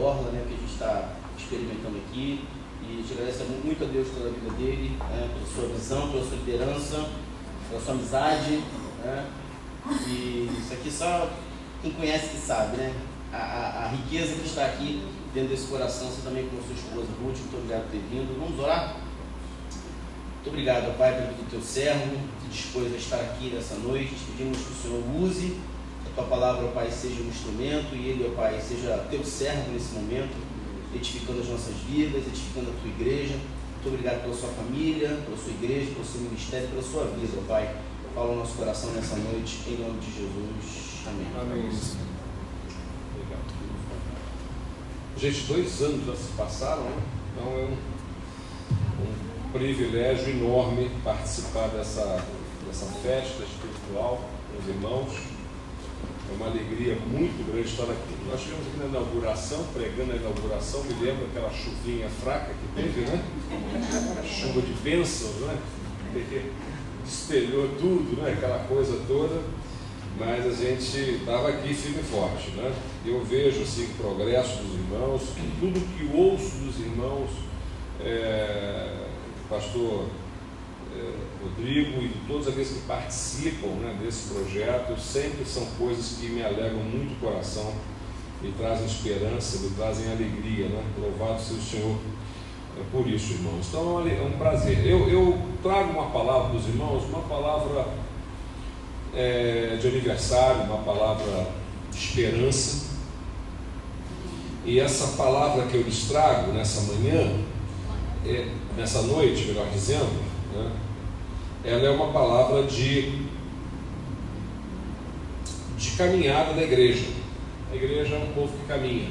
orla, né, que a gente está experimentando aqui. E a gente agradece muito a Deus pela vida dele, né, pela sua visão, pela sua liderança, pela sua amizade, né? E isso aqui só quem conhece que sabe, né? A riqueza que está aqui dentro desse coração, você também com a sua esposa Ruth, muito obrigado por ter vindo. Vamos orar? Muito obrigado, Pai, pelo teu servo que dispôs a estar aqui nessa noite. Pedimos que o Senhor use a tua palavra, ó Pai, seja um instrumento, e ele, ó Pai, seja teu servo nesse momento, edificando as nossas vidas, edificando a tua igreja. Muito obrigado pela sua família, pela sua igreja, pelo seu ministério, pela sua vida, ó Pai. Fala o nosso coração nessa noite, em nome de Jesus. Amém. Amém. Obrigado. Gente, 2 anos já se passaram, né? Então é um privilégio enorme participar dessa festa espiritual com os irmãos. É uma alegria muito grande estar aqui. Nós estivemos aqui na inauguração, pregando a inauguração, me lembro aquela chuvinha fraca que teve, né? Chuva de bênçãos, né? Espelhou tudo, né? Aquela coisa toda, mas a gente estava aqui firme e forte, né? Eu vejo assim, o progresso dos irmãos, tudo que ouço dos irmãos, pastor Rodrigo e de todos aqueles que participam, né, desse projeto, sempre são coisas que me alegram muito o coração, me trazem esperança, me trazem alegria, né? Louvado seja o Senhor por isso, irmãos. Então é um prazer. Eu trago uma palavra dos irmãos, uma palavra de aniversário, uma palavra de esperança. E essa palavra que eu lhes trago nessa manhã, nessa noite, melhor dizendo, né, ela é uma palavra de caminhada da igreja. A igreja é um povo que caminha,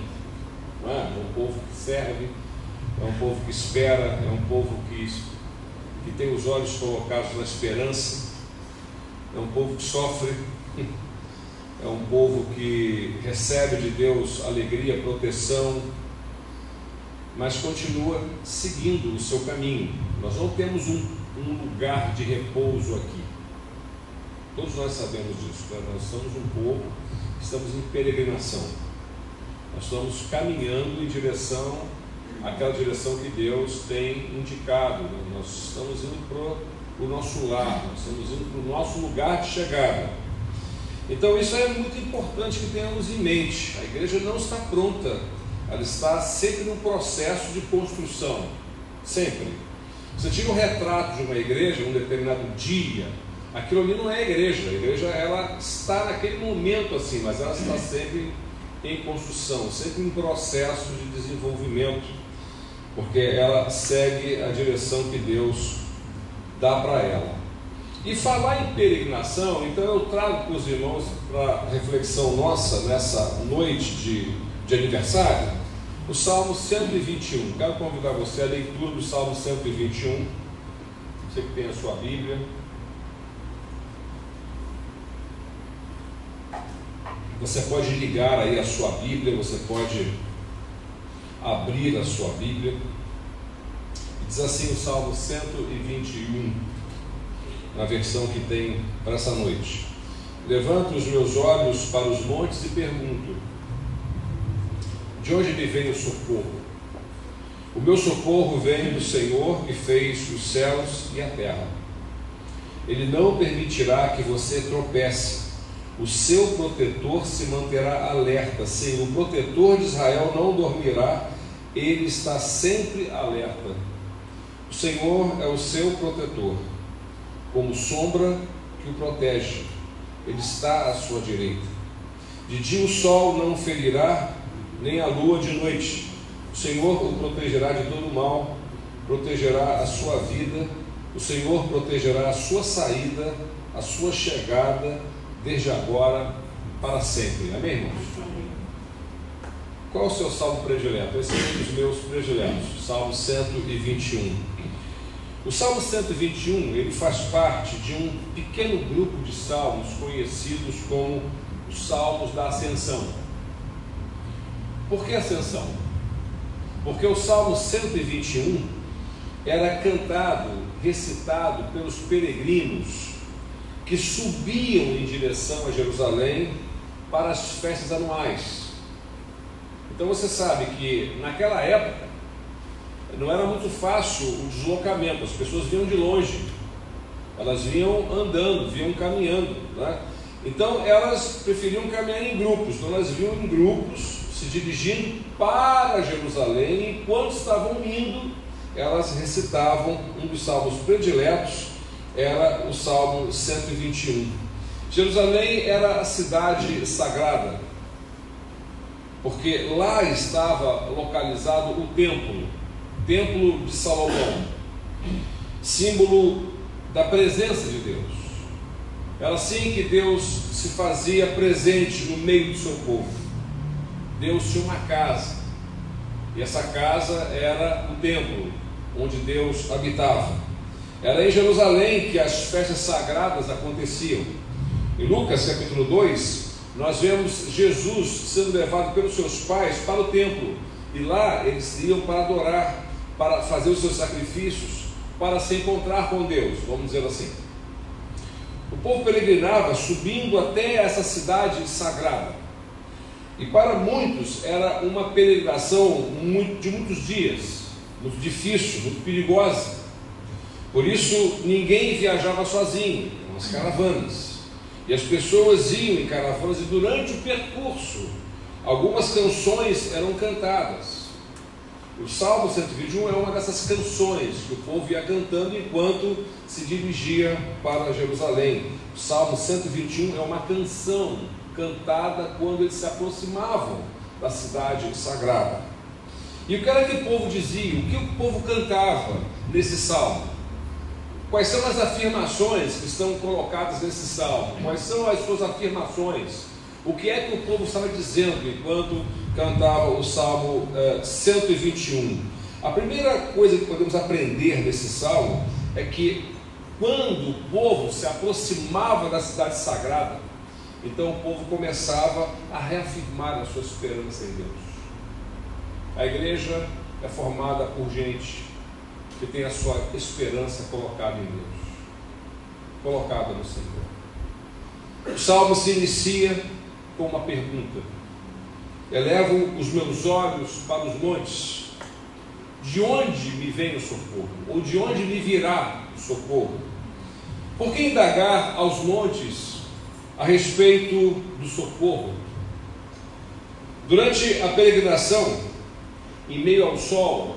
não é? É um povo que serve, é um povo que espera, é um povo que tem os olhos colocados na esperança, é um povo que sofre, é um povo que recebe de Deus alegria, proteção, mas continua seguindo o seu caminho. Nós não temos um lugar de repouso aqui. Todos nós sabemos disso, né? Nós somos um povo que estamos em peregrinação. Nós estamos caminhando em direção àquela direção que Deus tem indicado, né? Nós estamos indo para o nosso lar, nós estamos indo para o nosso lugar de chegada. Então isso é muito importante que tenhamos em mente. A igreja não está pronta, ela está sempre num processo de construção, sempre. Você tira um retrato de uma igreja, um determinado dia, aquilo ali não é a igreja ela está naquele momento assim, mas ela está sempre em construção, sempre em processo de desenvolvimento, porque ela segue a direção que Deus dá para ela. E falar em peregrinação, então eu trago para os irmãos, para reflexão nossa nessa noite de aniversário, o Salmo 121. Quero convidar você à leitura do Salmo 121. Você que tem a sua Bíblia. Você pode ligar aí a sua Bíblia, você pode abrir a sua Bíblia. Diz assim o Salmo 121, na versão que tem para essa noite: levanto os meus olhos para os montes e pergunto: de onde me vem o socorro? O meu socorro vem do Senhor que fez os céus e a terra. Ele não permitirá que você tropece. O seu protetor se manterá alerta. Sim, o protetor de Israel não dormirá. Ele está sempre alerta. O Senhor é o seu protetor, como sombra que o protege. Ele está à sua direita. De dia o sol não ferirá, nem a lua de noite. O Senhor o protegerá de todo mal, protegerá a sua vida. O Senhor protegerá a sua saída, a sua chegada, desde agora para sempre. Amém, irmãos? Qual é o seu salmo predileto? Esse é um dos meus prediletos, Salmo 121. O Salmo 121, ele faz parte de um pequeno grupo de salmos conhecidos como os Salmos da Ascensão. Por que Ascensão? Porque o Salmo 121 era cantado, recitado pelos peregrinos que subiam em direção a Jerusalém para as festas anuais. Então você sabe que naquela época não era muito fácil o deslocamento, as pessoas vinham de longe, elas vinham andando, vinham caminhando, né? Então elas preferiam caminhar em grupos, então elas vinham em grupos, se dirigindo para Jerusalém, e enquanto estavam indo, elas recitavam um dos salmos prediletos, era o Salmo 121. Jerusalém era a cidade sagrada, porque lá estava localizado o templo de Salomão, símbolo da presença de Deus. Era assim que Deus se fazia presente no meio do seu povo. Deus tinha uma casa, e essa casa era o templo onde Deus habitava. Era em Jerusalém que as festas sagradas aconteciam. Em Lucas capítulo 2, nós vemos Jesus sendo levado pelos seus pais para o templo, e lá eles iam para adorar, para fazer os seus sacrifícios, para se encontrar com Deus, vamos dizer assim. O povo peregrinava subindo até essa cidade sagrada, e para muitos era uma peregrinação de muitos dias, muito difícil, muito perigosa. Por isso ninguém viajava sozinho, eram as caravanas, e as pessoas iam em caravanas, e durante o percurso algumas canções eram cantadas. O Salmo 121 é uma dessas canções que o povo ia cantando enquanto se dirigia para Jerusalém. O Salmo 121 é uma canção cantada quando eles se aproximavam da cidade sagrada. E o que era que o povo dizia? O que o povo cantava nesse salmo? Quais são as afirmações que estão colocadas nesse salmo? Quais são as suas afirmações? O que é que o povo estava dizendo enquanto cantava o Salmo 121? A primeira coisa que podemos aprender nesse salmo é que quando o povo se aproximava da cidade sagrada, então o povo começava a reafirmar a sua esperança em Deus. A igreja é formada por gente que tem a sua esperança colocada em Deus, colocada no Senhor. O salmo se inicia com uma pergunta: elevo os meus olhos para os montes, de onde me vem o socorro? Ou de onde me virá o socorro? Por que indagar aos montes a respeito do socorro? Durante a peregrinação, em meio ao sol,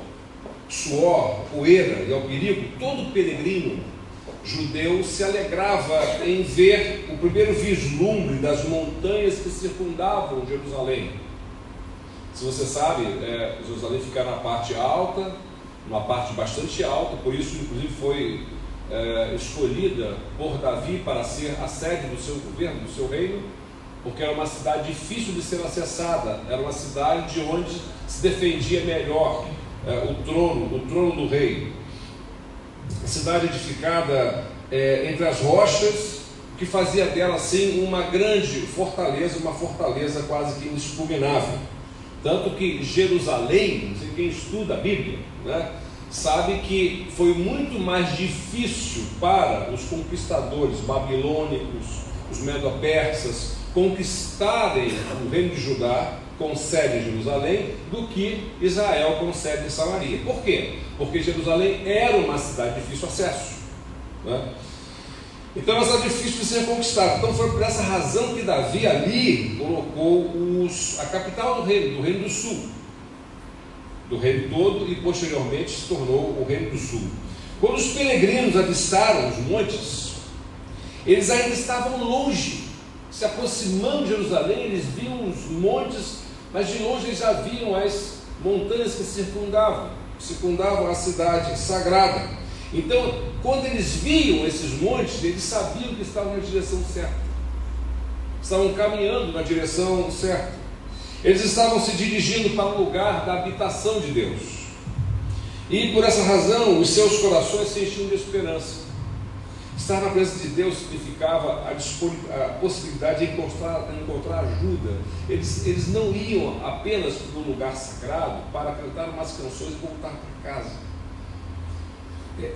suor, poeira e ao perigo, todo peregrino judeu se alegrava em ver o primeiro vislumbre das montanhas que circundavam Jerusalém. Se você sabe, Jerusalém fica na parte alta, uma parte bastante alta, por isso inclusive foi escolhida por Davi para ser a sede do seu governo, do seu reino, porque era uma cidade difícil de ser acessada, era uma cidade de onde se defendia melhor o trono do rei. A cidade edificada entre as rochas, que fazia dela assim uma grande fortaleza, uma fortaleza quase que inexpugnável. Tanto que Jerusalém, quem estuda a Bíblia, né, sabe que foi muito mais difícil para os conquistadores babilônicos, os medo-persas, conquistarem o reino de Judá com sede em Jerusalém, do que Israel com sede em Samaria. Por quê? Porque Jerusalém era uma cidade de difícil acesso, né? Então ela era difícil de ser conquistada. Então foi por essa razão que Davi ali colocou a capital do reino do sul, do reino todo, e posteriormente se tornou o reino do sul. Quando os peregrinos avistaram os montes, eles ainda estavam longe, se aproximando de Jerusalém. Eles viam os montes, mas de longe eles já viam as montanhas que circundavam a cidade sagrada. Então, quando eles viam esses montes, eles sabiam que estavam na direção certa, estavam caminhando na direção certa. Eles estavam se dirigindo para o lugar da habitação de Deus, e por essa razão os seus corações se enchiam de esperança. Estar na presença de Deus significava a possibilidade de encontrar ajuda. Eles não iam apenas para um lugar sagrado para cantar umas canções e voltar para casa.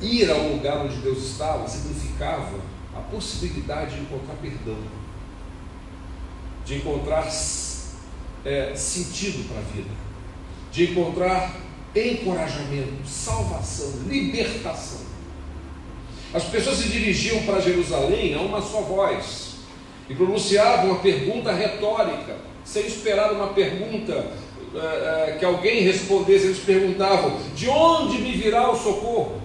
Ir ao lugar onde Deus estava significava a possibilidade de encontrar perdão, de encontrar sentido para a vida, de encontrar encorajamento, salvação, libertação. As pessoas se dirigiam para Jerusalém a uma só voz e pronunciavam uma pergunta retórica, sem esperar uma pergunta que alguém respondesse. Eles perguntavam: de onde me virá o socorro?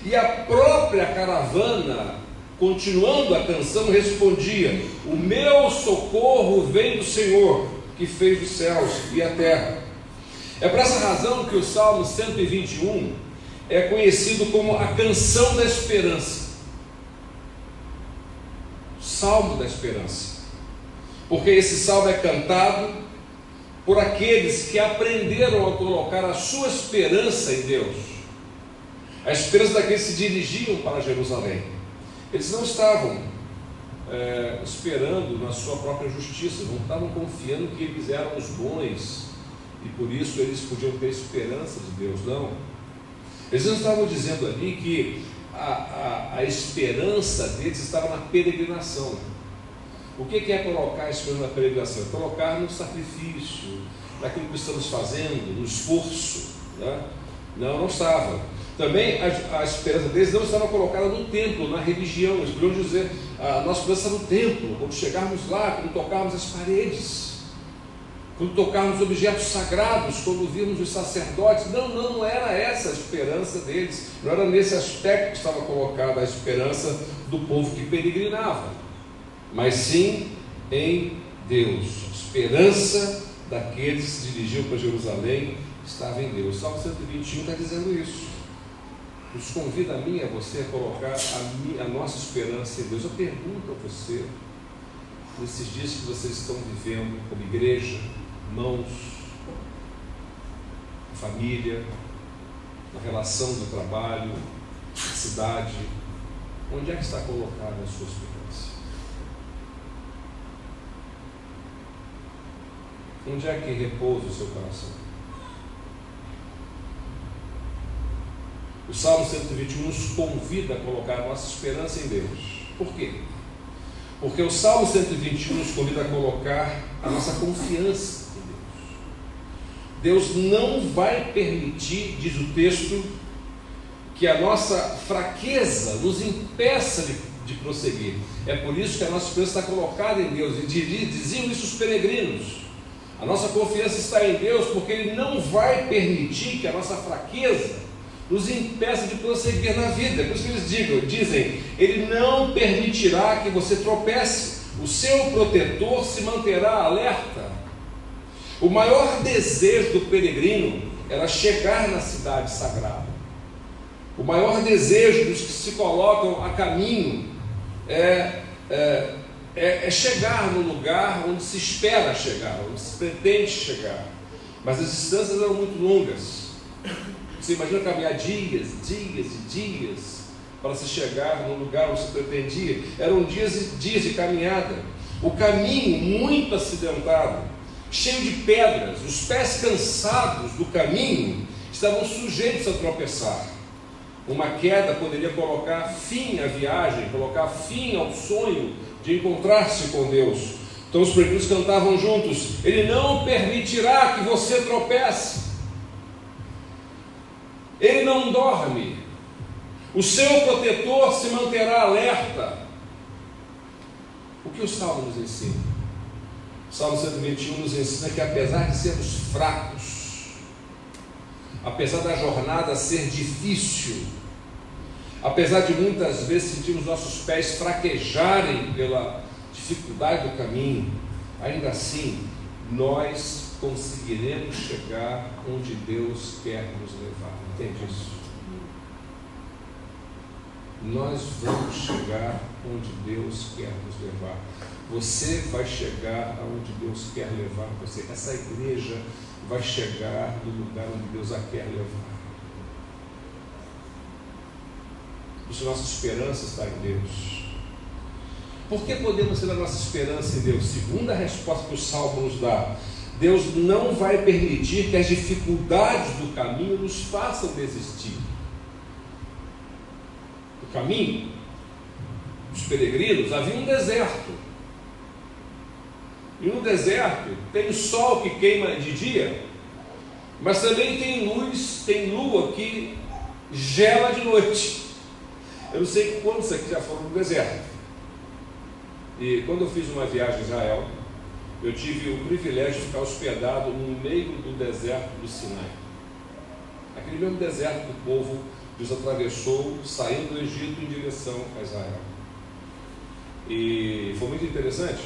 E a própria caravana, continuando a canção, respondia: o meu socorro vem do Senhor, que fez os céus e a terra. É por essa razão que o Salmo 121 é conhecido como a canção da esperança, Salmo da esperança, porque esse salmo é cantado por aqueles que aprenderam a colocar a sua esperança em Deus, a esperança daqueles que se dirigiam para Jerusalém. Eles não estavam esperando na sua própria justiça, não estavam confiando que eles eram os bons e por isso eles podiam ter esperança de Deus, não. Eles não estavam dizendo ali que a esperança deles estava na peregrinação. O que é colocar a esperança na peregrinação? É colocar no sacrifício, naquilo que estamos fazendo, no esforço, né? Não estava. Também a esperança deles não estava colocada no templo, na religião. Eles podiam dizer: a nossa esperança está no templo, quando chegarmos lá, quando tocarmos as paredes, quando tocarmos objetos sagrados, quando virmos os sacerdotes. Não era essa a esperança deles, não era nesse aspecto que estava colocada a esperança do povo que peregrinava, mas sim em Deus. A esperança daqueles que se dirigiam para Jerusalém estava em Deus. Salmo 121 está dizendo isso. Nos convida a mim e a você a colocar a nossa esperança em Deus. Eu pergunto a você, nesses dias que vocês estão vivendo como igreja, irmãos, família, na relação do trabalho, na cidade, onde é que está colocada a sua esperança? Onde é que repousa o seu coração? O Salmo 121 nos convida a colocar a nossa esperança em Deus. Por quê? Porque o Salmo 121 nos convida a colocar a nossa confiança em Deus. Deus não vai permitir, diz o texto, que a nossa fraqueza nos impeça de prosseguir. É por isso que a nossa esperança está colocada em Deus. E diziam isso os peregrinos: a nossa confiança está em Deus, porque Ele não vai permitir que a nossa fraqueza nos impeça de prosseguir na vida. Por isso que eles dizem: Ele não permitirá que você tropece, o seu protetor se manterá alerta. O maior desejo do peregrino era chegar na cidade sagrada. O maior desejo dos que se colocam a caminho é chegar no lugar onde se espera chegar, onde se pretende chegar. Mas as distâncias eram muito longas. Você imagina caminhar dias e dias para se chegar no lugar onde se pretendia. Eram dias e dias de caminhada. O caminho muito acidentado, cheio de pedras. Os pés cansados do caminho estavam sujeitos a tropeçar. Uma queda poderia colocar fim à viagem, colocar fim ao sonho de encontrar-se com Deus. Então os peregrinos cantavam juntos: Ele não permitirá que você tropece. Ele não dorme, o seu protetor se manterá alerta. O que o Salmo nos ensina? O Salmo 121 nos ensina que, apesar de sermos fracos, apesar da jornada ser difícil, apesar de muitas vezes sentirmos nossos pés fraquejarem pela dificuldade do caminho, ainda assim nós conseguiremos chegar onde Deus quer nos levar. Entende isso? Nós vamos chegar onde Deus quer nos levar. Você vai chegar aonde Deus quer levar você. Essa igreja vai chegar no lugar onde Deus a quer levar. Por isso nossa esperança está em Deus. Por que podemos ter a nossa esperança em Deus? Segunda resposta que o Salmo nos dá: Deus não vai permitir que as dificuldades do caminho nos façam desistir. O caminho dos peregrinos havia um deserto. E no deserto tem o sol que queima de dia, mas também tem luz, tem lua que gela de noite. Eu não sei quantos aqui já foram no deserto. E quando eu fiz uma viagem a Israel, eu tive o privilégio de ficar hospedado no meio do deserto do Sinai. Aquele mesmo deserto que o povo Deus atravessou, saindo do Egito em direção a Israel. E foi muito interessante,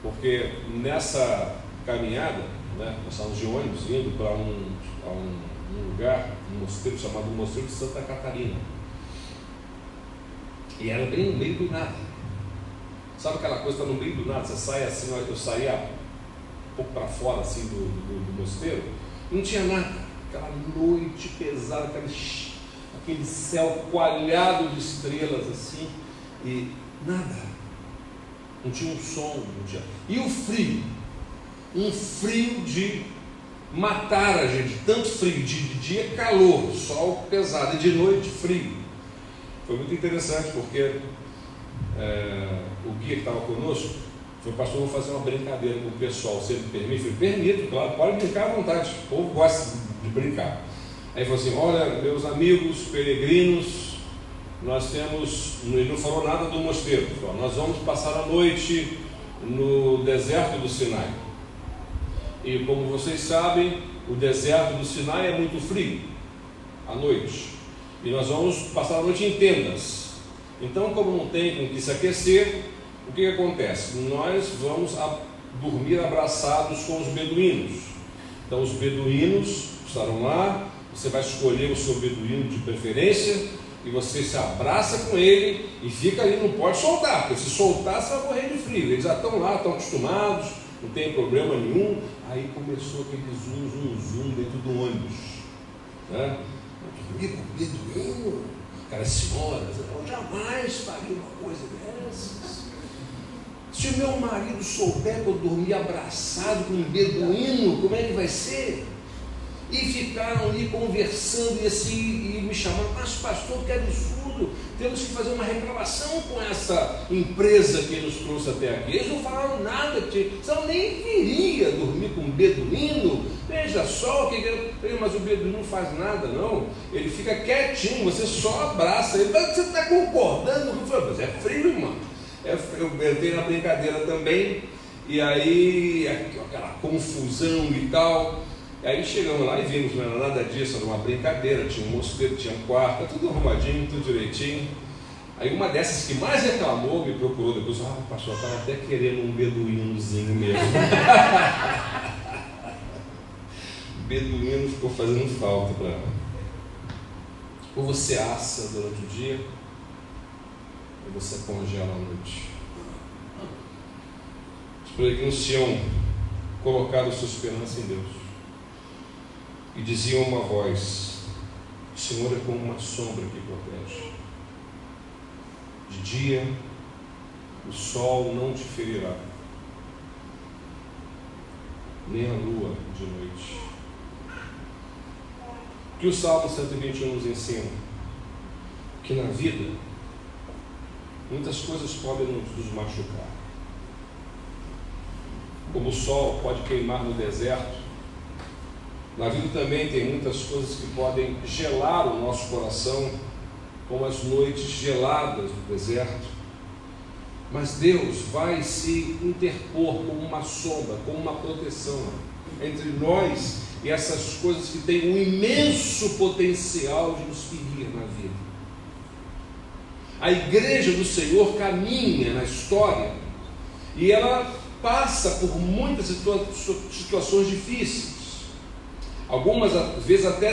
porque nessa caminhada, né, nós estávamos de ônibus indo para um lugar, um mosteiro chamado Mosteiro de Santa Catarina. E era bem no meio do nada. Sabe aquela coisa que está no meio do nada? Você sai assim, eu saía um pouco para fora assim do mosteiro, não tinha nada. Aquela noite pesada, aquele céu coalhado de estrelas assim, e nada. Não tinha um som, não tinha. E o frio? Um frio de matar a gente, tanto frio, de dia calor, sol pesado, e de noite frio. Foi muito interessante, porque o guia que estava conosco foi: pastor, vou fazer uma brincadeira com o pessoal, você me permite? Eu falei: permito, claro, pode brincar à vontade, o povo gosta de brincar. Aí falou assim: olha, meus amigos peregrinos, nós temos, ele não falou nada do mosteiro, falou, nós vamos passar a noite no deserto do Sinai. E como vocês sabem, o deserto do Sinai é muito frio à noite, e nós vamos passar a noite em tendas. Então, como não tem com que se aquecer, o que acontece? Nós vamos dormir abraçados com os beduínos. Então os beduínos estarão lá, você vai escolher o seu beduíno de preferência, e você se abraça com ele e fica ali, não pode soltar, porque se soltar você vai morrer de frio. Eles já estão lá, estão acostumados, não tem problema nenhum. Aí começou aquele zoom dentro do ônibus, né? Beduíno, cara, senhora, eu jamais faria uma coisa dessas. Se o meu marido souber que eu dormi abraçado com um beduíno, como é que vai ser? E ficaram ali conversando e assim, e me chamando: mas pastor, que absurdo, temos que fazer uma reclamação com essa empresa que nos trouxe até aqui. Eles não falaram nada, você nem viria dormir com um beduíno. Veja só, mas o beduíno não faz nada não, ele fica quietinho, você só abraça ele. Mas você está concordando com o que eu falei? Mas é frio, irmão. Eu entrei na brincadeira também, e aí aquela confusão e tal. Aí chegamos lá e vimos, não era nada disso, era uma brincadeira, tinha um mosteiro, tinha um quarto, tudo arrumadinho, tudo direitinho. Aí uma dessas que mais reclamou me procurou depois: pastor, eu estava até querendo um beduínozinho mesmo. O beduíno ficou fazendo falta para ela. Ou você assa durante o dia, ou você congela à noite. Os peregrinos tinham colocado sua esperança em Deus e diziam uma voz: o Senhor é como uma sombra que protege. De dia o sol não te ferirá, nem a lua de noite. O que o Salmo 121 nos ensina? Que na vida muitas coisas podem nos machucar. Como o sol pode queimar no deserto, na vida também tem muitas coisas que podem gelar o nosso coração, como as noites geladas do deserto. Mas Deus vai se interpor como uma sombra, como uma proteção entre nós e essas coisas que têm um imenso potencial de nos ferir na vida. A igreja do Senhor caminha na história e ela passa por muitas situações difíceis. Algumas vezes até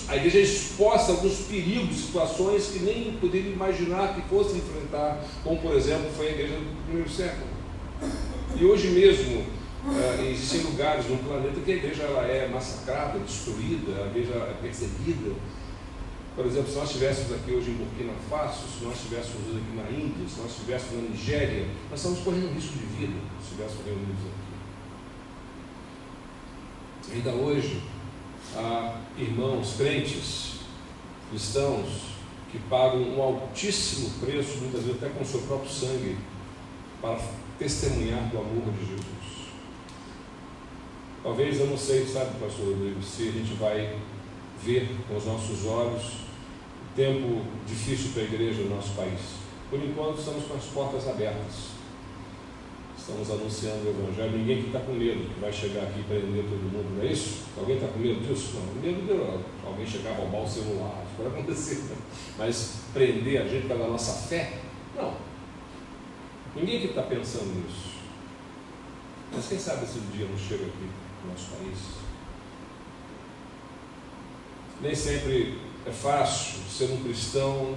a igreja é exposta a alguns perigos, situações que nem poderia imaginar que fosse enfrentar, como por exemplo foi a igreja do primeiro século. E hoje mesmo existem lugares no planeta que a igreja ela é massacrada, destruída, a igreja é perseguida. Por exemplo, se nós estivéssemos aqui hoje em Burkina Faso, se nós estivéssemos hoje aqui na Índia, se nós estivéssemos na Nigéria, nós estamos correndo risco de vida se estivéssemos reunidos aqui. Ainda hoje há irmãos crentes, cristãos, que pagam um altíssimo preço, muitas vezes até com o seu próprio sangue, para testemunhar do amor de Jesus. Talvez, eu não sei, sabe, pastor Rodrigo, se a gente vai ver com os nossos olhos o tempo difícil para a igreja do nosso país. Por enquanto, estamos com as portas abertas. Estamos anunciando o Evangelho. Ninguém que está com medo que vai chegar aqui e prender todo mundo, não é isso? Alguém está com medo disso? Não, medo de alguém chegar a roubar o celular, isso pode acontecer. Mas prender a gente pela nossa fé? Não. Ninguém que está pensando nisso. Mas quem sabe esse dia não chega aqui no nosso país? Nem sempre é fácil ser um cristão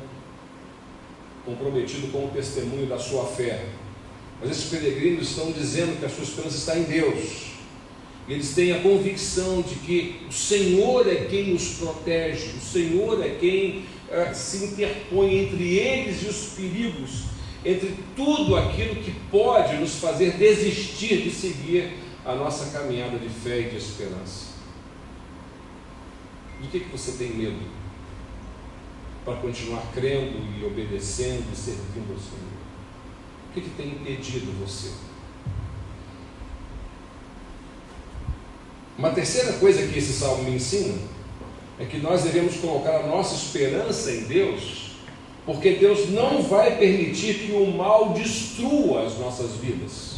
comprometido com o testemunho da sua fé. Mas esses peregrinos estão dizendo que a sua esperança está em Deus. Eles têm a convicção de que o Senhor é quem os protege, o Senhor é quem se interpõe entre eles e os perigos, entre tudo aquilo que pode nos fazer desistir de seguir a nossa caminhada de fé e de esperança. De que você tem medo para continuar crendo e obedecendo e servindo ao Senhor? O que tem impedido você? Uma terceira coisa que esse salmo me ensina é que nós devemos colocar a nossa esperança em Deus, porque Deus não vai permitir que o mal destrua as nossas vidas.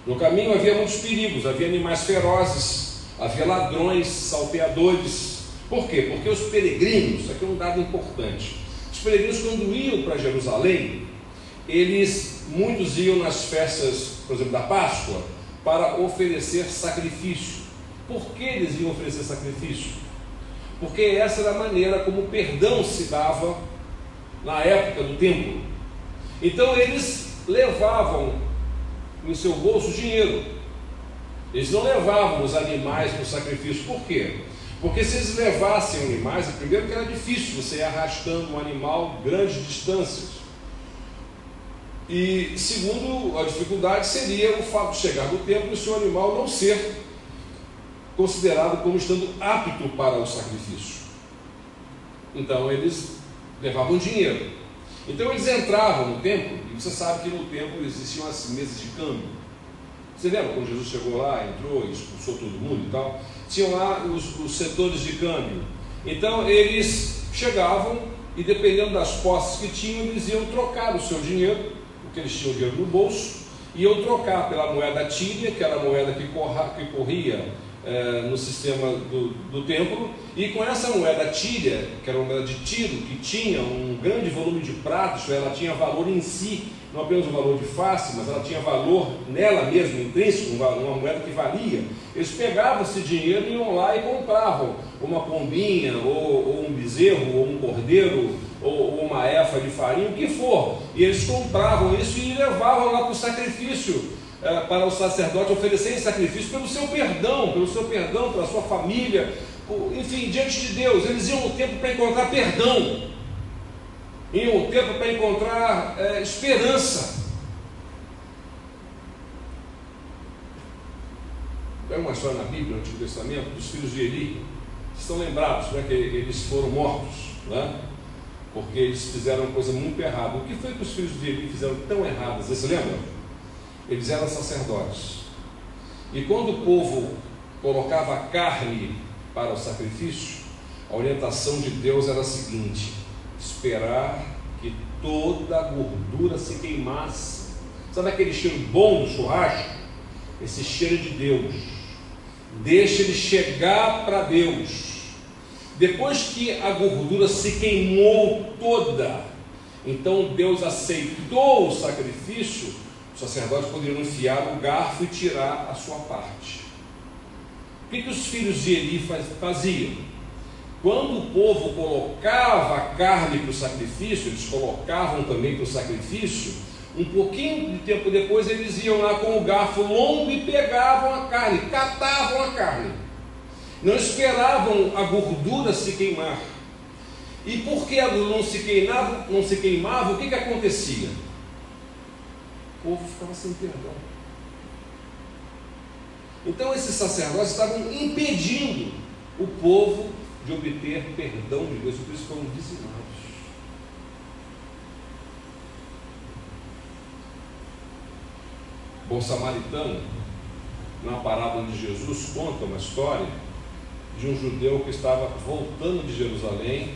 No caminho havia muitos perigos, havia animais ferozes, havia ladrões, salteadores. Por quê? Porque os peregrinos, aqui é um dado importante, os peregrinos quando iam para Jerusalém, muitos iam nas festas, por exemplo, da Páscoa, para oferecer sacrifício. Por que eles iam oferecer sacrifício? Porque essa era a maneira como o perdão se dava na época do templo. Então eles levavam em seu bolso dinheiro. Eles não levavam os animais para o sacrifício. Por quê? Porque se eles levassem animais, primeiro que era difícil você ir arrastando um animal grandes distâncias. E segundo, a dificuldade seria o fato de chegar no templo e o seu animal não ser considerado como estando apto para o sacrifício. Então eles levavam dinheiro. Então eles entravam no templo, e você sabe que no templo existiam as mesas de câmbio. Você lembra quando Jesus chegou lá, entrou, expulsou todo mundo e tal? Tinham lá os setores de câmbio. Então eles chegavam e, dependendo das posses que tinham, eles iam trocar o seu dinheiro, porque eles tinham dinheiro no bolso, iam trocar pela moeda tíria, que era a moeda que corria no sistema do templo, e com essa moeda tíria, que era uma moeda de tiro, que tinha um grande volume de prata, isso ela tinha valor em si, não apenas um valor de face, mas ela tinha valor nela mesma, intrínseco, uma moeda que valia. Eles pegavam esse dinheiro e iam lá e compravam uma pombinha, ou um bezerro, ou um cordeiro, ou uma efa de farinha, o que for, e eles compravam isso e levavam lá para o sacrifício, para o sacerdote oferecerem sacrifício pelo seu perdão, pela sua família, enfim, diante de Deus. Eles iam ao templo para encontrar perdão, iam ao templo para encontrar esperança. Tem uma história na Bíblia, no Antigo Testamento, dos filhos de Eli. Estão lembrados, né, que eles foram mortos, né, porque eles fizeram uma coisa muito errada. O que foi que os filhos de Eli fizeram tão erradas? Você lembra? Eles eram sacerdotes, e quando o povo colocava carne para o sacrifício, a orientação de Deus era a seguinte: esperar que toda a gordura se queimasse. Sabe aquele cheiro bom do churrasco? Esse cheiro de Deus. Deixa ele chegar para Deus. Depois que a gordura se queimou toda, então Deus aceitou o sacrifício. Os sacerdotes poderiam enfiar o garfo e tirar a sua parte. O que os filhos de Eli faziam? Quando o povo colocava a carne para o sacrifício, eles colocavam também para o sacrifício, um pouquinho de tempo depois eles iam lá com o garfo longo e pegavam a carne, catavam a carne. Não esperavam a gordura se queimar. E porque a gordura não se queimava, o que acontecia? O povo ficava sem perdão. Então esses sacerdotes estavam impedindo o povo de obter perdão de Deus, por isso foram dizimados. bom samaritano, na parábola de Jesus, conta uma história de um judeu que estava voltando de Jerusalém,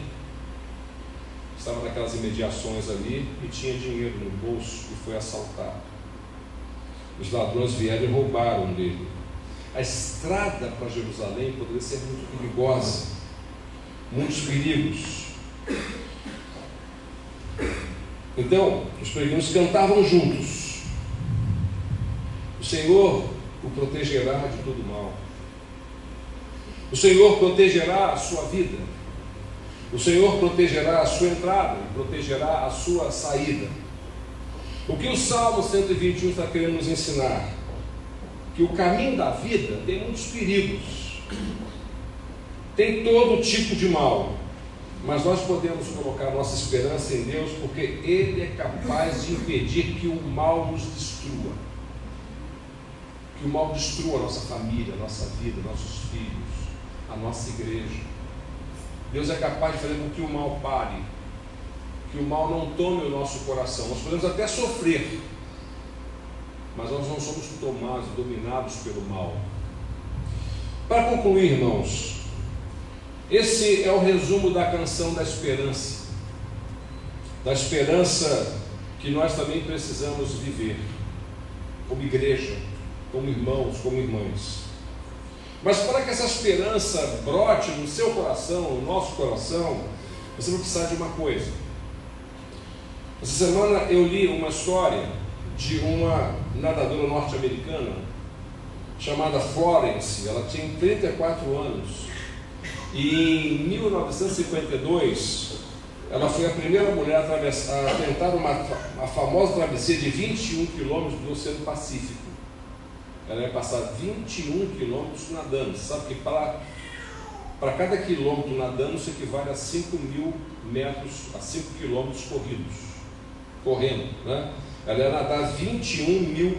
estava naquelas imediações ali e tinha dinheiro no bolso e foi assaltado. Os ladrões vieram e roubaram dele. A estrada para Jerusalém poderia ser muito perigosa, muitos perigos. Então, os peregrinos cantavam juntos: o Senhor o protegerá de todo mal. O Senhor protegerá a sua vida. O Senhor protegerá a sua entrada e protegerá a sua saída. O que o Salmo 121 está querendo nos ensinar? Que o caminho da vida tem muitos perigos, tem todo tipo de mal, mas nós podemos colocar nossa esperança em Deus, porque Ele é capaz de impedir que o mal nos destrua, que o mal destrua a nossa família, a nossa vida, nossos filhos, a nossa igreja. Deus é capaz de fazer com que o mal pare, que o mal não tome o nosso coração. Nós podemos até sofrer, mas nós não somos tomados, dominados pelo mal. Para concluir, irmãos, esse é o resumo da canção da esperança que nós também precisamos viver, como igreja, como irmãos, como irmãs. Mas para que essa esperança brote no seu coração, no nosso coração, você vai precisar de uma coisa. Essa semana eu li uma história de uma nadadora norte-americana chamada Florence. Ela tinha 34 anos e em 1952 ela foi a primeira mulher a tentar uma famosa travessia de 21 quilômetros do Oceano Pacífico. Ela ia passar 21 quilômetros nadando. Você sabe que para cada quilômetro nadando isso equivale a 5.000 metros, a 5 quilômetros correndo, né? Ela ia nadar 21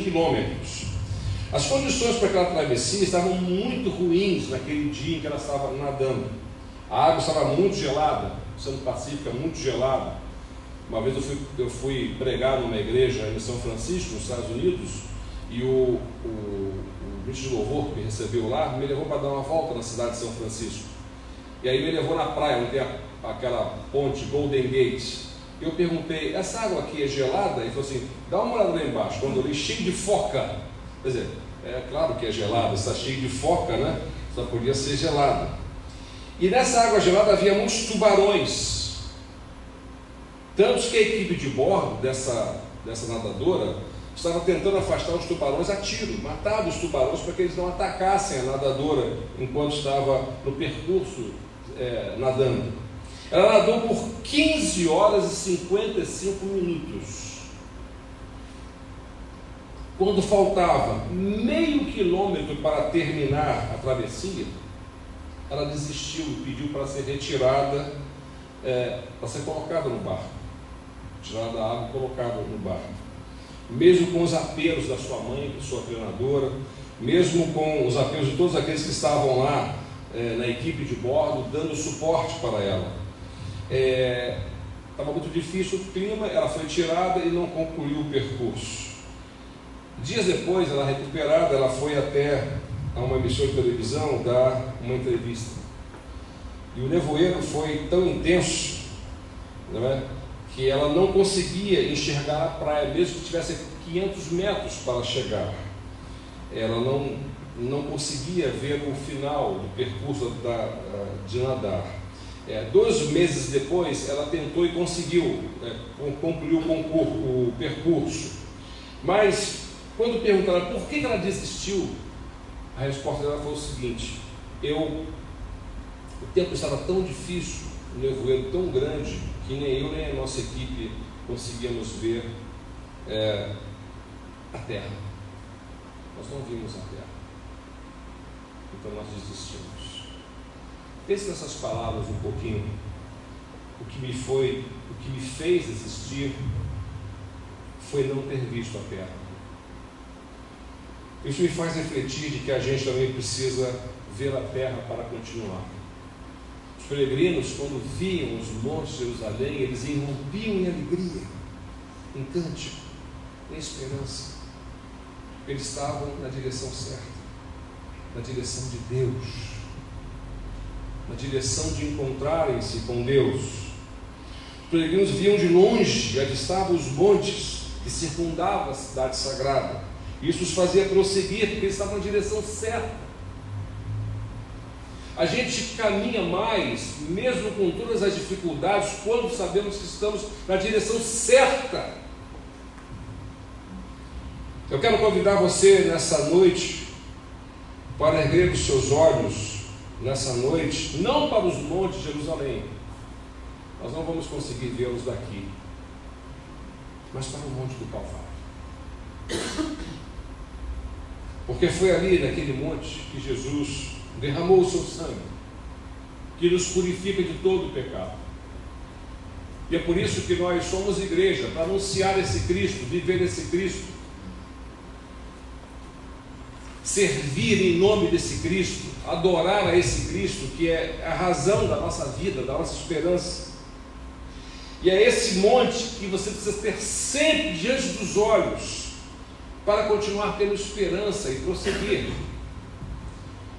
quilômetros. As condições para aquela travessia estavam muito ruins naquele dia em que ela estava nadando. A água estava muito gelada, o Oceano Pacífico é muito gelado. Uma vez eu fui pregar numa igreja em São Francisco, nos Estados Unidos, e o ministro de louvor que me recebeu lá me levou para dar uma volta na cidade de São Francisco. E aí me levou na praia, onde tem aquela ponte Golden Gate. Eu perguntei: essa água aqui é gelada? Ele falou assim: dá uma olhada lá embaixo. Quando eu li, cheio de foca. Quer dizer, é claro que é gelada, está cheio de foca, né? Só podia ser gelada. E nessa água gelada havia muitos tubarões. Tantos que a equipe de bordo dessa nadadora estava tentando afastar os tubarões a tiro, matava os tubarões para que eles não atacassem a nadadora enquanto estava no percurso nadando. Ela nadou por 15 horas e 55 minutos. Quando faltava meio quilômetro para terminar a travessia, ela desistiu e pediu para ser retirada, para ser colocada no barco, tirada da água e colocada no barco. Mesmo com os apelos da sua mãe, da sua treinadora, mesmo com os apelos de todos aqueles que estavam lá na equipe de bordo, dando suporte para ela. Estava muito difícil o clima, ela foi tirada e não concluiu o percurso. Dias depois, ela recuperada, ela foi até a uma emissora de televisão dar uma entrevista. E o nevoeiro foi tão intenso, não é, que ela não conseguia enxergar a praia, mesmo que tivesse 500 metros para chegar. Ela não conseguia ver o final do percurso de nadar. 2 meses depois, ela tentou e conseguiu concluir o percurso. Mas, quando perguntaram por que ela desistiu, a resposta dela foi o seguinte: o tempo estava tão difícil, o nevoeiro tão grande, que nem eu nem a nossa equipe conseguíamos ver a terra. Nós não vimos a terra. Então nós desistimos. Pense nessas palavras um pouquinho. O que me fez desistir foi não ter visto a terra. Isso me faz refletir de que a gente também precisa ver a terra para continuar. Os peregrinos, quando viam os montes de Jerusalém, eles irrompiam em alegria, em cântico, em esperança. Eles estavam na direção certa, na direção de Deus, na direção de encontrarem-se com Deus. Os peregrinos viam de longe, avistavam os montes que circundavam a cidade sagrada. Isso os fazia prosseguir, porque eles estavam na direção certa. A gente caminha mais, mesmo com todas as dificuldades, quando sabemos que estamos na direção certa. Eu quero convidar você nessa noite para erguer os seus olhos nessa noite, não para os montes de Jerusalém, nós não vamos conseguir vê-los daqui, mas para o monte do Calvário. Porque foi ali, naquele monte, que Jesus derramou o seu sangue, que nos purifica de todo o pecado. E é por isso que nós somos igreja, para anunciar esse Cristo, viver esse Cristo, servir em nome desse Cristo, adorar a esse Cristo, que é a razão da nossa vida, da nossa esperança. E é esse monte que você precisa ter sempre diante dos olhos, para continuar tendo esperança e prosseguir.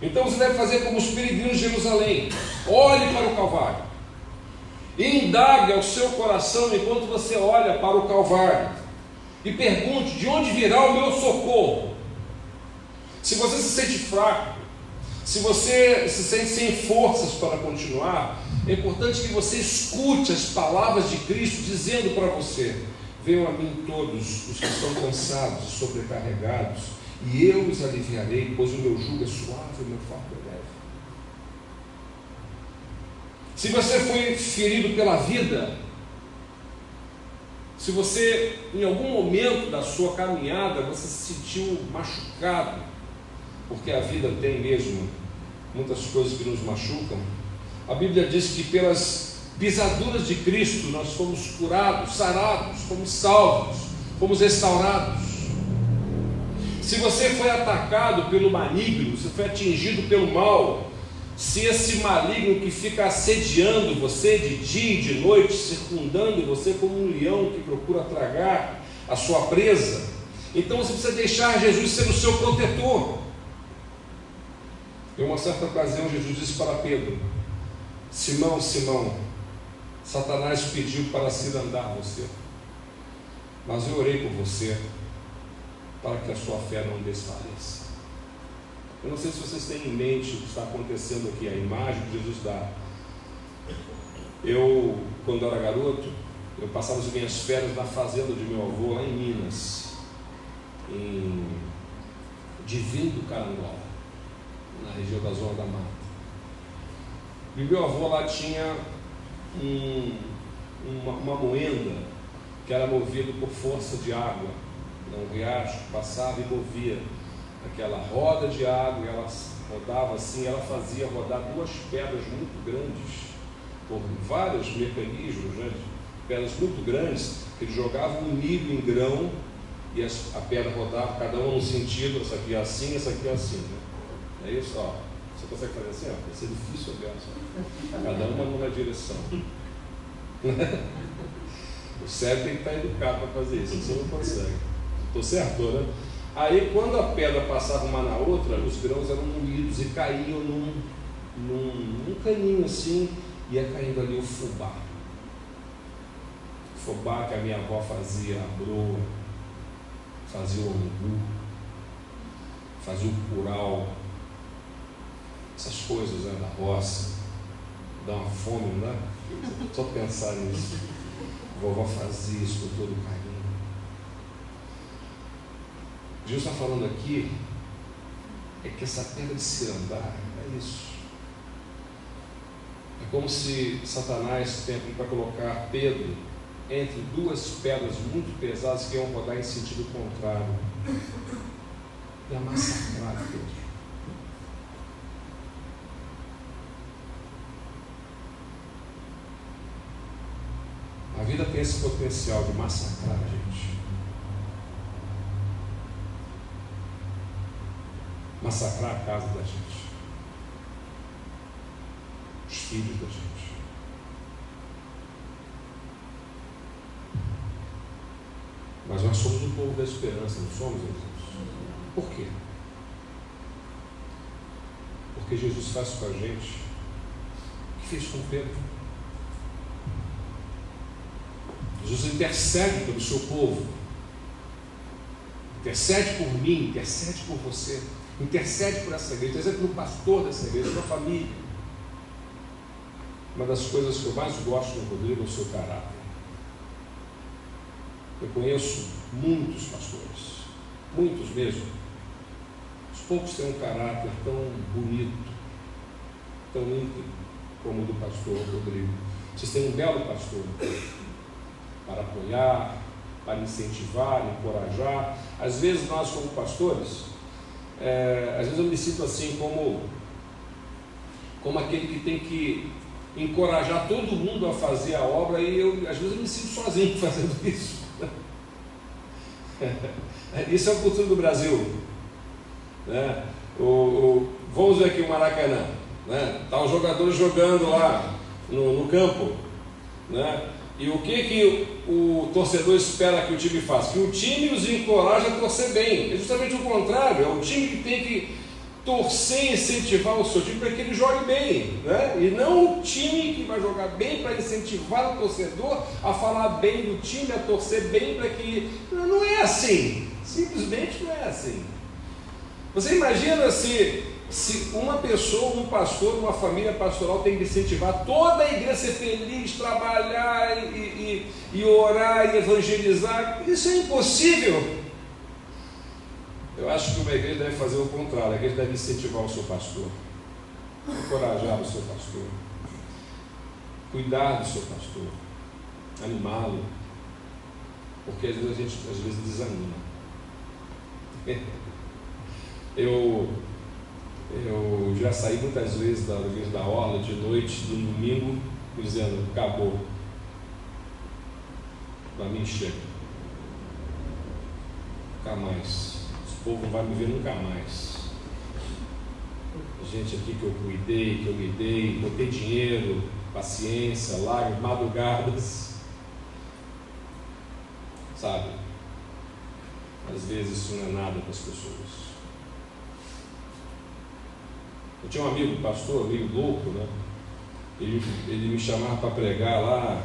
Então você deve fazer como os peregrinos de Jerusalém: olhe para o Calvário, indague ao seu coração enquanto você olha para o Calvário, e pergunte: de onde virá o meu socorro? Se você se sente fraco, se você se sente sem forças para continuar, é importante que você escute as palavras de Cristo dizendo para você: venham a mim todos os que estão cansados e sobrecarregados, e eu os aliviarei, pois o meu jugo é suave e o meu fardo é leve. Se você foi ferido pela vida, se você em algum momento da sua caminhada você se sentiu machucado, porque a vida tem mesmo muitas coisas que nos machucam, a Bíblia diz que pelas pisaduras de Cristo nós fomos curados, sarados, fomos salvos, fomos restaurados. Se você foi atacado pelo maligno, se foi atingido pelo mal, se esse maligno que fica assediando você de dia e de noite, circundando você como um leão que procura tragar a sua presa, então você precisa deixar Jesus ser o seu protetor. Em uma certa ocasião Jesus disse para Pedro: Simão, Simão, Satanás pediu para cirandar você, mas eu orei por você, para que a sua fé não desfaleça. Eu não sei se vocês têm em mente o que está acontecendo aqui, a imagem que Jesus dá. Eu, quando era garoto, eu passava as minhas férias na fazenda de meu avô, lá em Minas, em Divino do Carangola, na região da Zona da Mata. E meu avô lá tinha uma moenda que era movida por força de água, um riacho que passava e movia aquela roda de água, e ela rodava assim, ela fazia rodar duas pedras muito grandes, por vários mecanismos, né? Pedras muito grandes, que eles jogavam um milho em grão, e a pedra rodava, cada uma num sentido, essa aqui é assim, essa aqui é assim, né? É isso, ó. Você consegue fazer assim, ó? Vai ser difícil olhar só. Cada uma numa direção. O cérebro tem que estar educado para fazer isso, você não consegue. Estou certo, né? Aí quando a pedra passava uma na outra, os grãos eram moídos e caíam num caninho assim, ia caindo ali o fubá. O fubá que a minha avó fazia a broa, fazia o angu, fazia o curau, essas coisas, né, da roça. Dá uma fome, não é? Só pensar nisso. A vovó fazia isso com todo carinho. Jesus está falando aqui é que essa pedra de cirandar é isso. É como se Satanás tenta para colocar Pedro entre duas pedras muito pesadas que iam rodar em sentido contrário e a massacrar Pedro. A vida tem esse potencial de massacrar a gente. Massacrar a casa da gente, os filhos da gente. Mas nós somos o povo da esperança, não somos, irmãos? Por quê? Porque Jesus faz com a gente o que fez com Pedro. Jesus intercede pelo seu povo, intercede por mim, intercede por você, intercede por essa igreja, intercede pelo pastor dessa igreja, pela família. Uma das coisas que eu mais gosto no Rodrigo é o seu caráter. Eu conheço muitos pastores, muitos mesmo. Os poucos têm um caráter tão bonito, tão íntegro como o do pastor Rodrigo. Vocês têm um belo pastor para apoiar, para incentivar, encorajar. Às vezes nós como pastores, às vezes eu me sinto assim como aquele que tem que encorajar todo mundo a fazer a obra, e às vezes eu me sinto sozinho fazendo isso. Isso é a cultura do Brasil, né? Vamos ver aqui o Maracanã, né? Tá os jogadores jogando lá no campo, né? E o que o torcedor espera que o time faça? Que o time os encoraje a torcer bem. É justamente o contrário, é o time que tem que torcer e incentivar o seu time para que ele jogue bem, né? E não o time que vai jogar bem para incentivar o torcedor a falar bem do time, a torcer bem para que... Não é assim, simplesmente não é assim. Você imagina se uma pessoa, um pastor, uma família pastoral tem que incentivar toda a igreja a ser feliz, trabalhar e orar e evangelizar? Isso é impossível. Eu acho que uma igreja deve fazer o contrário. A igreja deve incentivar o seu pastor, encorajar o seu pastor, cuidar do seu pastor, animá-lo, porque às vezes a gente desanima. Eu já saí muitas vezes da igreja da Orla de noite, no domingo, dizendo: acabou, para mim chega, nunca mais. O povo não vai me ver nunca mais. Gente aqui que eu cuidei, que eu lidei, botei dinheiro, paciência, lágrimas, madrugadas, sabe? Às vezes isso não é nada para as pessoas. Eu tinha um amigo, pastor, meio louco, né? Ele me chamava para pregar lá,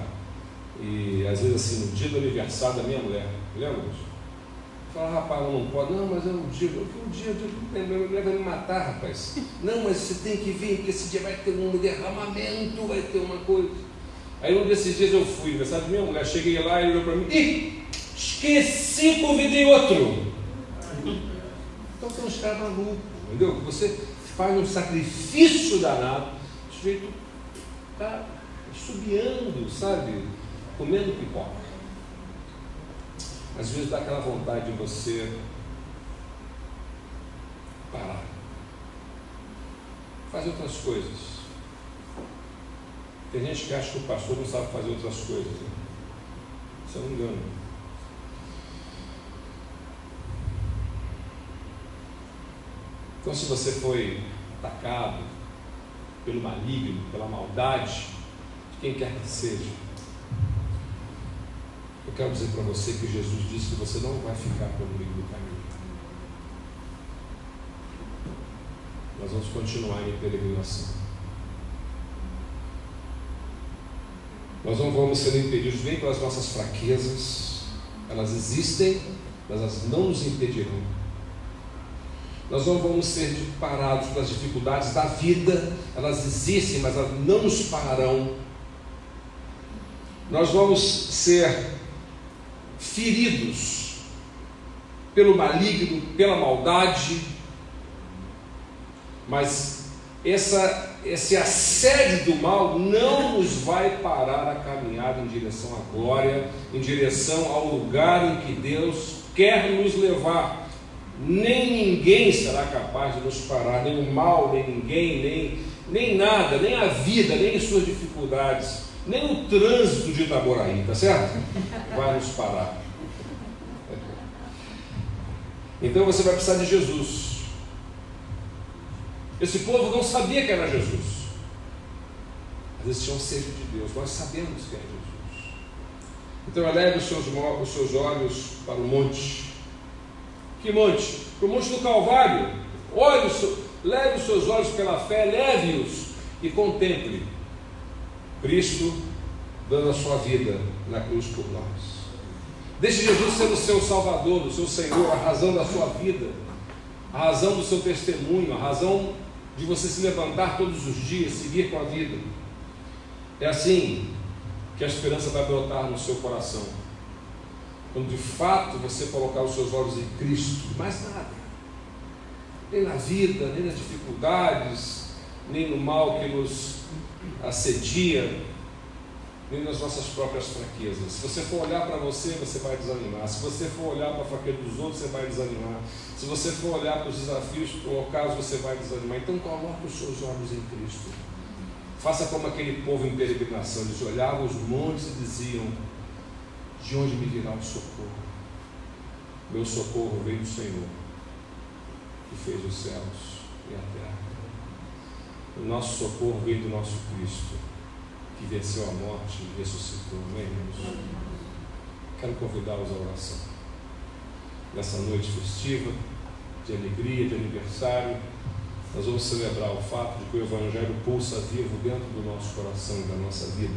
e às vezes assim, no dia do aniversário da minha mulher, lembra disso? Fala: rapaz, não pode. Não, mas é um dia, minha mulher vai me matar, rapaz. Não, mas você tem que vir, porque esse dia vai ter um derramamento, vai ter uma coisa. Aí um desses dias eu fui, aniversário da minha mulher, cheguei lá e ele olhou para mim: ih, esqueci, convidei outro. Então tem uns caras malucos, entendeu? Você faz um sacrifício danado, o sujeito está subiando, sabe? Comendo pipoca. Às vezes dá aquela vontade de você parar, fazer outras coisas. Tem gente que acha que o pastor não sabe fazer outras coisas, né? Isso é um engano. Então, se você foi atacado pelo maligno, pela maldade, de quem quer que seja, eu quero dizer para você que Jesus disse que você não vai ficar pelo meio do caminho. Nós vamos continuar em peregrinação. Nós não vamos ser impedidos nem pelas nossas fraquezas. Elas existem, mas elas não nos impedirão. Nós não vamos ser parados pelas dificuldades da vida. Elas existem, mas elas não nos pararão. Nós vamos ser feridos pelo maligno, pela maldade, mas esse assédio do mal não nos vai parar a caminhada em direção à glória, em direção ao lugar em que Deus quer nos levar. Nem ninguém será capaz de nos parar, nem o mal, nem ninguém, nem nada, nem a vida, nem as suas dificuldades, nem o trânsito de Itaboraí, tá certo? Vai nos parar. Então você vai precisar de Jesus. Esse povo não sabia que era Jesus, mas eles tinham sede de Deus. Nós sabemos que é Jesus. Então eleve os seus olhos para o monte. Que monte? Para o monte do Calvário. Leve os seus olhos pela fé, leve-os e contemple Cristo dando a sua vida na cruz por nós. Deixe Jesus ser o seu Salvador, o seu Senhor, a razão da sua vida, a razão do seu testemunho, a razão de você se levantar todos os dias, seguir com a vida. É assim que a esperança vai brotar no seu coração, quando de fato você colocar os seus olhos em Cristo. Mais nada, nem na vida, nem nas dificuldades, nem no mal que nos assedia, nem nas nossas próprias fraquezas. Se você for olhar para você, você vai desanimar. Se você for olhar para a fraqueza dos outros, você vai desanimar. Se você for olhar para os desafios colocados, você vai desanimar. Então coloque os seus olhos em Cristo. Faça como aquele povo em peregrinação. Eles olhavam os montes e diziam: de onde me virá o socorro? Meu socorro vem do Senhor, que fez os céus e a terra. O nosso socorro vem do nosso Cristo, que venceu a morte e ressuscitou. Amém, irmãos? Quero convidá-los à oração. Nessa noite festiva, de alegria, de aniversário, nós vamos celebrar o fato de que o Evangelho pulsa vivo dentro do nosso coração e da nossa vida.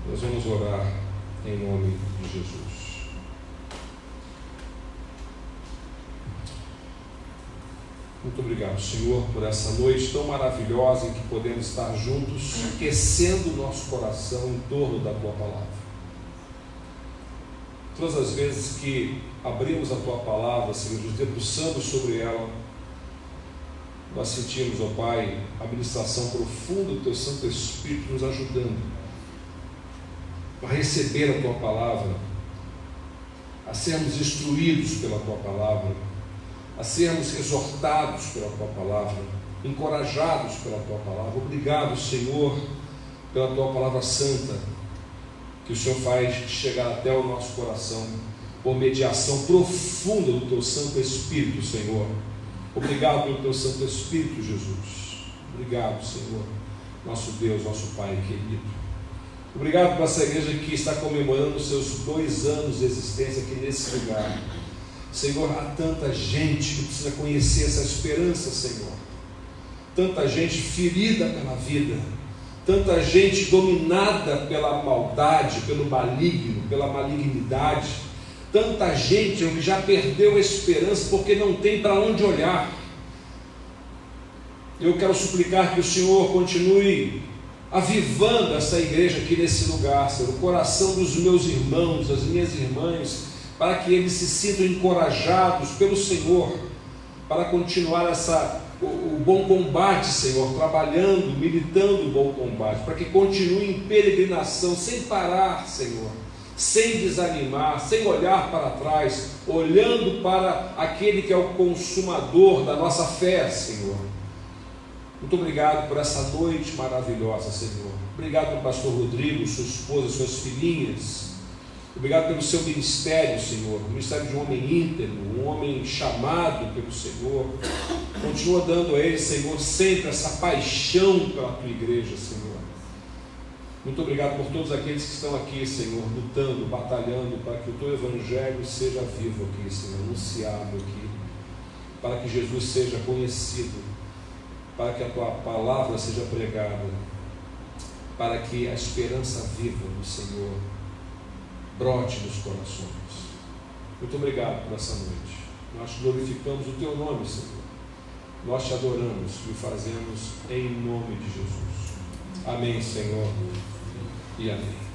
Nós vamos orar em nome de Jesus. Muito obrigado, Senhor, por essa noite tão maravilhosa em que podemos estar juntos, aquecendo o nosso coração em torno da Tua Palavra. Todas as vezes que abrimos a Tua Palavra, Senhor, nos debruçamos sobre ela, nós sentimos, ó Pai, a ministração profunda do Teu Santo Espírito nos ajudando a receber a Tua Palavra, a sermos instruídos pela Tua Palavra, a sermos exortados pela Tua Palavra, encorajados pela Tua Palavra. Obrigado, Senhor, pela Tua Palavra Santa, que o Senhor faz chegar até o nosso coração, por mediação profunda do Teu Santo Espírito, Senhor. Obrigado pelo Teu Santo Espírito, Jesus. Obrigado, Senhor, nosso Deus, nosso Pai querido. Obrigado por essa igreja que está comemorando os seus 2 anos de existência aqui nesse lugar. Senhor, há tanta gente que precisa conhecer essa esperança, Senhor. Tanta gente ferida pela vida, tanta gente dominada pela maldade, pelo maligno, pela malignidade, tanta gente que já perdeu a esperança porque não tem para onde olhar. Eu quero suplicar que o Senhor continue avivando essa igreja aqui nesse lugar, Senhor, o coração dos meus irmãos, das minhas irmãs, para que eles se sintam encorajados pelo Senhor, para continuar o bom combate, Senhor, trabalhando, militando o bom combate, para que continue em peregrinação, sem parar, Senhor, sem desanimar, sem olhar para trás, olhando para aquele que é o consumador da nossa fé, Senhor. Muito obrigado por essa noite maravilhosa, Senhor. Obrigado pelo pastor Rodrigo, sua esposa, suas filhinhas. Obrigado pelo seu ministério, Senhor, o ministério de um homem íntegro, um homem chamado pelo Senhor. Continua dando a ele, Senhor, sempre essa paixão pela tua igreja, Senhor. Muito obrigado por todos aqueles que estão aqui, Senhor, lutando, batalhando para que o teu evangelho seja vivo aqui, Senhor, anunciado aqui, para que Jesus seja conhecido, para que a tua palavra seja pregada, para que a esperança viva do Senhor brote nos corações. Muito obrigado por essa noite. Nós glorificamos o teu nome, Senhor. Nós te adoramos e o fazemos em nome de Jesus. Amém, Senhor, e amém.